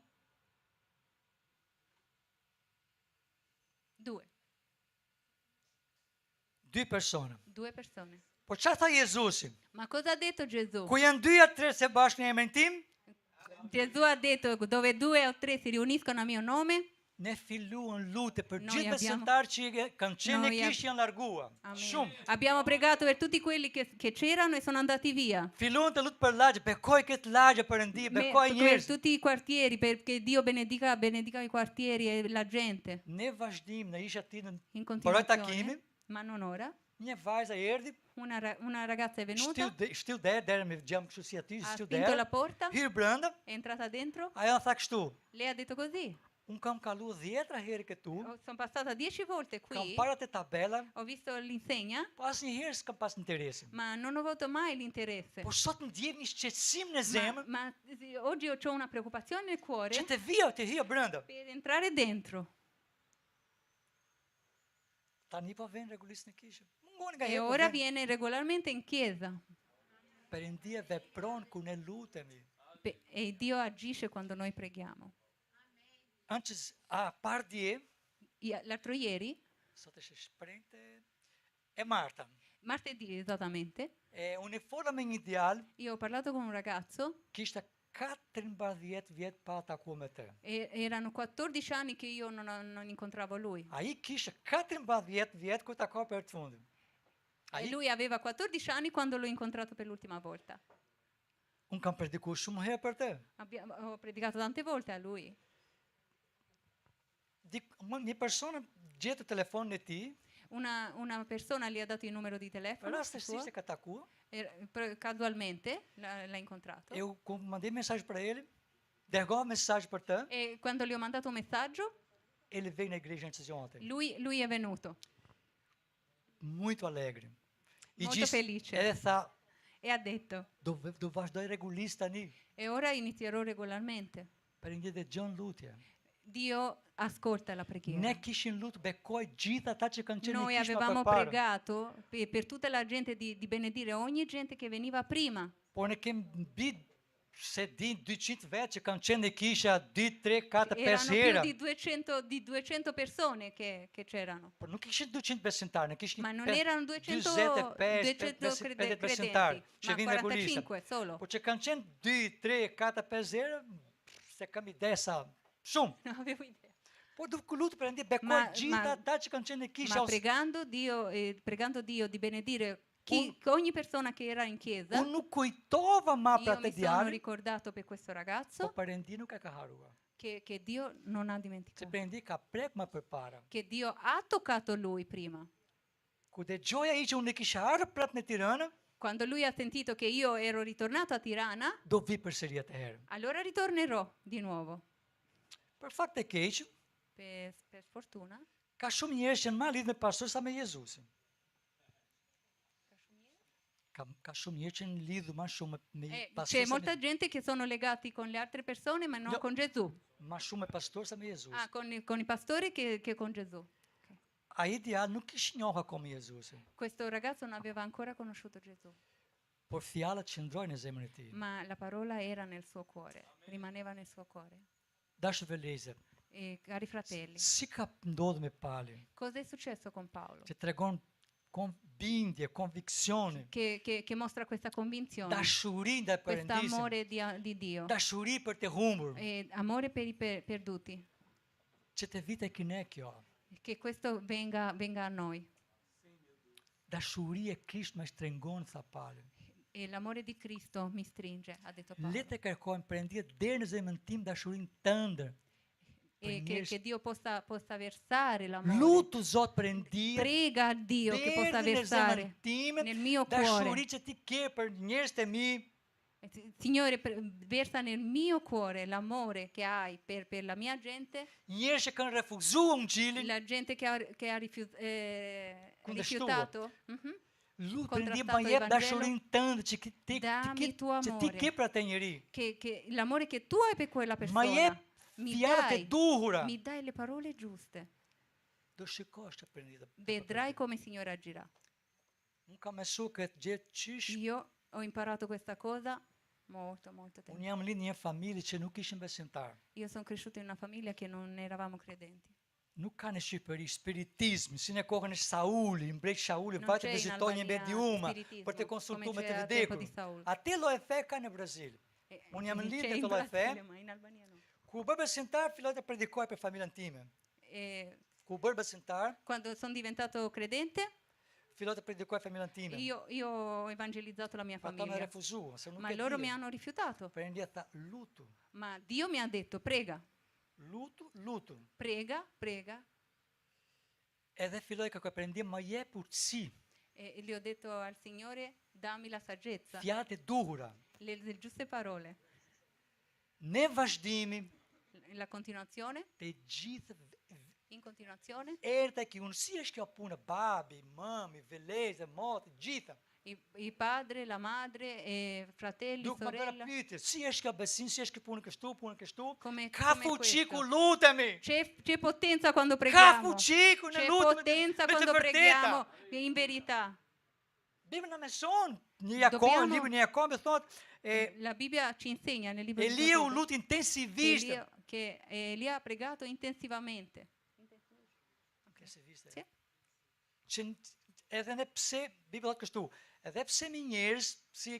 2. 2 persone. 2 persone. Po çfarë tha Jezusi? Ma cosa ha detto Gesù? Ku janë 2 a 3 se bashkë në emrin tim, Gesù ha detto dove 2 o 3 si riuniscono a mio nome. ne filluan lutje për Noi gjithë abbiamo- besimtarë që kanë qenë Noi në ab- kishë janë largua. Amen. Shumë. Abbiamo pregato per tutti quelli che c'erano e sono andati via. Filluan të lutë për lagje, bekoj këtë lagje Perëndi, bekoj Per njerëz. tutti i quartieri, perché Dio benedica i quartieri e la gente Ne vazhdim në isha ti në in Poroj continuazione. takimin, Ma non ora. një vajza erdhi, Una ragazza è venuta, shtil dera me gjam kështu si aty, ha shtil spinto la dera. porta, Hir brenda, è entrata dentro. ajo tha kështu: Lei ha detto così. "Un kam kalu 10 herë këtu, Sono passata 10 volte kam qui, para te tabela, ho visto l'insegna, po asnjëherë s'kam pas interesin. ma non ho avuto mai l'interesse. Po sot ndjem një shqetësim në zemër, Ma oggi ho una preoccupazione nel cuore që të hija brenda. per entrare dentro. Tani po vjen rregullisht në kishë. Mungon nga E herë. ora viene regolarmente in chiesa. Perëndia vepron kur ne lutemi. E Dio agisce quando noi preghiamo. Antes par dje, L'altro ieri, sot është e shprehte e Marta. martedì esattamente, Unë e fola me një djalë, io ho parlato con un ragazzo, kishte 14 vjet pa takuar me të. erano 14 anni che io non incontravo lui. Ai kishte 14 vjet kur takoi për të fundit. E lui aveva 14 anni quando l'ho incontrato per l'ultima volta. Unë kam predikuar shumë herë për të. Ho predicato tante volte a lui. Një person gjetë telefonin e tij, Una persona gli ha dato il numero di telefono suo, rastësisht e ka takuar, casualmente l'ha incontrato. e u ku mandai mesazh për ele, dërgova mesazh për të, E quando gli ho mandato un messaggio, ele veio na igreja antes de ontem. lui è venuto. Muito alegre. Molto felice. Ele tha, E ha detto, do vazhdoj rregullisht tani. e ora inizierò regolarmente. Perëndia dëgjon lutje. Dio ascolta la preghiera. Ne kishin lutë bekoj gjithë ata që kanë qenë në Noi kishë avevamo më përpara. pregato per tutta la gente di benedire ogni gente che veniva prima. Por ne kemi mbi se din 200 vet që kanë qenë në kisha 2, 3, 4, 5 Erano più hera. di 200 persone che c'erano. Por nuk kishin 200 besimtarë, ne kishin Ma non erano 200 50 besimtarë credenti, që ma vinë rregullisht. 45 solo. Por që kanë qenë 2, 3, 4, 5 herë, se kam ide sa shumë. Non avevo idea. Por do lutë Perëndia bekoj Ma- gjithë ma- ata që kanë qenë në kisha. Ma pregando Dio di benedire ogni persona che era in chiesa, Unë nuk kujtova ma io për mi atë sono djalë, ricordato per questo po ragazzo Perëndia nuk e ka haruar. che Dio non ha Se dimenticato, Perëndia ka prek më përpara. che Dio ha toccato lui prima. Kur dëgjoja ai që unë kisha ardhur prapë në Tiranë, Quando lui ha sentito che io ero ritornato a Tirana, do vi përsëri atë herë. allora ritornerò di nuovo. Për fakt të keq, Per sfortuna. ka shumë njerëz që më lidh me pastor sa me Jezusin. Ka shumë njerëz që lidhu më shumë me pastor. C'è molta gente che sono legati con le altre persone ma non No. con Gesù. Më shumë me pastor sa me Jezus. Con i pastori che con Gesù. Ai djalë nuk kish njohur akoma Jezusin, Questo ragazzo non aveva ancora conosciuto Gesù, por fjalët që ndrojnë në zemrën e tij. ma la parola era nel suo cuore, rimaneva nel suo cuore. Dashur vëllezër, E cari fratelli, si ka ndodhur me Palin? cosa è successo con Paolo? Që tregon bindje, convizione, Che mostra questa convinzione, dashuri ndaj questo Perëndisë, amore di Dio, dashuri për të humbur. e amore per i perduti. Që të vite kine kjo. Che questo venga a noi. Dashuri e Krisht më shtrengon, tha Pali. E l'amore di Cristo mi stringe, ha detto Paolo. Le të kërkojmë Perëndia deri në zemrën tim dashurinë tënde. E njerëz- che Dio possa versare l'amore. Lutu Zot Perëndia Prega a Dio che possa deri në zemrën versare time nel mio cuore dashuri që ti ke për njerëzit e mi, Signore, versa nel mio cuore l'amore che hai per la mia gente, Njerëz që kanë refuzuar Ungjilin, la gente che ha rifiutato. lut Contrastato Perëndia ma il jep Vangelo. dashurinë tënde Dammi tuo që ti amore. ke për atë njeri. Che l'amore che tu hai per quella Ma persona, jep fjalët e duhura. mi dai le parole giuste. Do shikosh të Perëndia. Vedrai come il Signore agirà. Unë kam mësuar këtë gjë çish. Io ho imparato questa cosa molto tempo. Unë jam lind në një familje që nuk ishin besimtar. Io sono cresciuto in una famiglia che non eravamo credenti. Nuk ka në Shqipëri spiritizm, si në kohën e Sauli, mbreti Sauli Non vajte c'è in vizitoi një Albania mediuma spiritismo, për të come konsultuar me të c'era a tempo di vdekur. Saul. Atë lloj fe ka në Brazil. Unë jam C'è lidhur in me të lloj fe. Brasile, ma in Albania no. Kur bë besimtar, filloi të predikoj për familjen time. E Kur bë besimtar, quando sono diventato credente, filloi të predikoj familjen time. io ho evangelizzato la mia Ata më famiglia, refuzuan, se nuk ma e loro mi di. hanno rifiutato. Perëndia tha, lutu, Ma Dio mi ha detto, prega, lutu. prega, prega. Edhe filloi kërkoj Perëndia më jep urtësi, E gli ho detto al Signore, dammi la saggezza, fjalët e duhura. le giuste parole. Ne vazhdimi La continuazione, të gjithë in continuazione, erdha që unë si është kjo punë, babi, mami, veleze, moti, gjitha. il padre, la madre, fratelli, Duk më bëra sorella. pyetje, si është kjo besim, si është kjo punë kështu? Come Ka come fuqi questo. ku lutemi. C'è potenza quando Ka preghiamo. fuqi ku ne C'è lutemi potenza me të quando vërteta. preghiamo in verità. Bibla na mëson, një Jakon, Dobbiamo- libri një Jakon thotë, La Bibbia ci insegna nel libro di Elia u Giacobbe lut intensivisht. che Elia ha pregato intensivamente. Intensivist. Sì. Që edhe ne pse Bibla thotë kështu, edhe pse jemi njerëz, si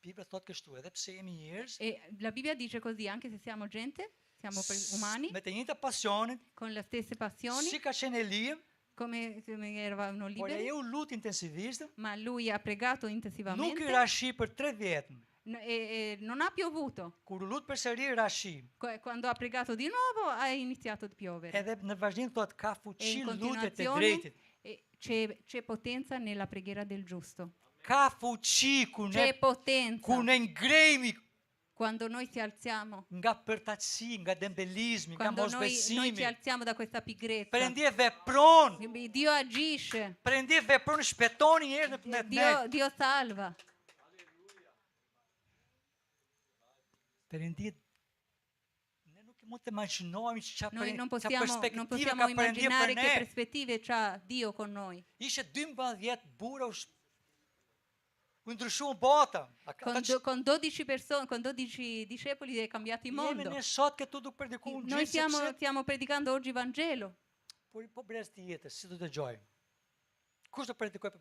Bibla thotë kështu, edhe pse jemi njerëz, E la Bibbia dice così, anche se siamo gente, siamo umani, me të njëjta pasionin, con le stesse passioni, si ka qenë Elia, come eravamo por liberi, e u lut intensivisht, ma lui ha pregato nuk intensivamente i rashi për 3 vjet. e non ha piovuto. Kur u lut përsëri rashi. Quando ha pregato di nuovo ha iniziato a piovere. Edhe në vazhdim thotë ka E fuqi in lutjet e continuazione drejtit. c'è potenza nella preghiera del giusto. Ka fuqi ku C'è ne potenza ngremi quando noi ci alziamo, nga përtaçi, nga dembelizmi, nga quando noi mosbesimi. ci alziamo da questa pigrezza. Perëndia vepron. Dio agisce, Perëndia vepron, shpëton njerëz në ne. Dio salva. Perëndia ne nuk mund të imagjinojmë çfarë Noi non perspektive possiamo ka Perëndia immaginare për che ne. prospettive c'ha Dio con noi. Ishte 12 burra u ndryshuan bota. Con 12 persone, con 12 discepoli è cambiato il Jemi mondo. ne sot këtu duke predikuar Noi Ungjilin. stiamo predicando oggi il Vangelo. Po brez të jetës, si do të dëgjoj? Kush do predikoj?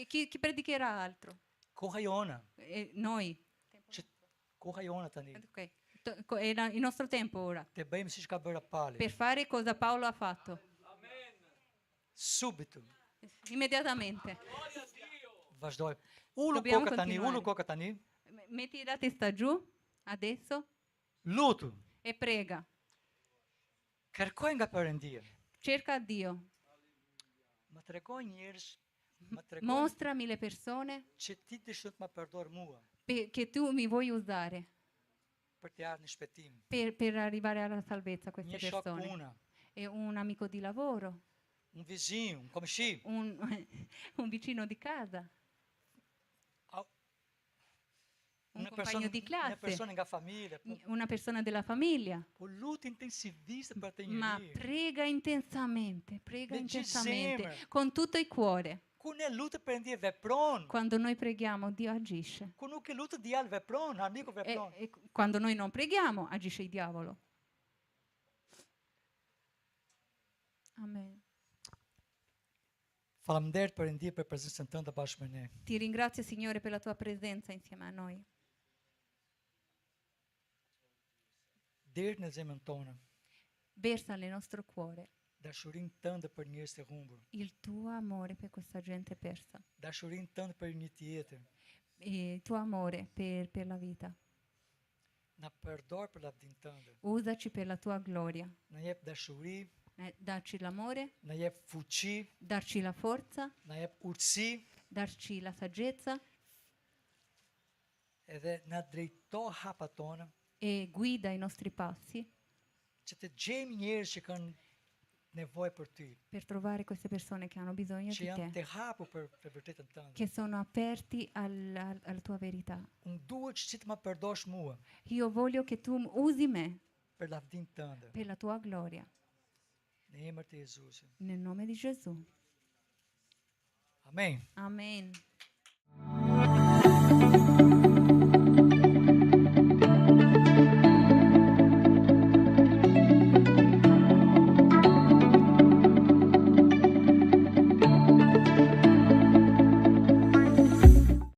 Chi predicherà altro? Koha jona. Noi. Koha jona tani. Ok. È il nostro tempo ora. Të bëjmë siç ka bërë Pali. Per fare cosa Paolo ha fatto. Subito. Immediatamente. Vazhdoj. Ulu Dobbiamo kokë tani, continuare. ulu kokë tani. Metti la testa giù, adesso, Lutu. e prega. Kërkoj nga Perëndia. Cerca Dio. Më tregoj njerëz, më tregoj Mostrami le persone që ti dëshon të më përdor mua che tu mi vuoi usare për të ardhur në shpëtim. per arrivare alla salvezza, queste Një shok persone. puna, È un amico di lavoro, un vizinho, un komshi, un vicino di casa, un compagno di një classe, persona nga familja, una persona della famiglia. po lut intensivisht për atë Ma njeri. prega intensamente, Me gjithë zemër. con tutto il cuore. Ku ne lutë Perëndia vepron. Quando noi preghiamo, Dio agisce. Ku nuk e lutë djalë vepron, amiku vepron. E quando noi non preghiamo, agisce il diavolo. Amen. Faleminderit Perëndia për prezencën tënde bashkë me ne. Ti ringrazio, Signore, per la tua presenza insieme a noi. Deri në zemrën tonë, Versa nel nostro cuore dashurinë tënde për njerëz të humbur, il tuo amore per questa gente persa, dashurinë tënde për një tjetër. il tuo amore per la vita. Na përdor për lavdin tënde. Usaci per la tua gloria. Na jep dashuri, Darci l'amore, na jep fuqi, darci la forza, na jep urtësi, darci la saggezza edhe na drejto hapat tona, e guida i nostri passi që të gjejmë njerëz që kanë nevojë për ty, per trovare queste persone che hanno bisogno që di janë te, të hapur për vërtetën tënde. che sono aperti alla tua verità. Unë duhet që ti të më përdosh mua Io voglio che tu usi me për lavdin tënde. per la tua gloria, Në emër të Jezusit. nel nome di Gesù. Amen. Amen.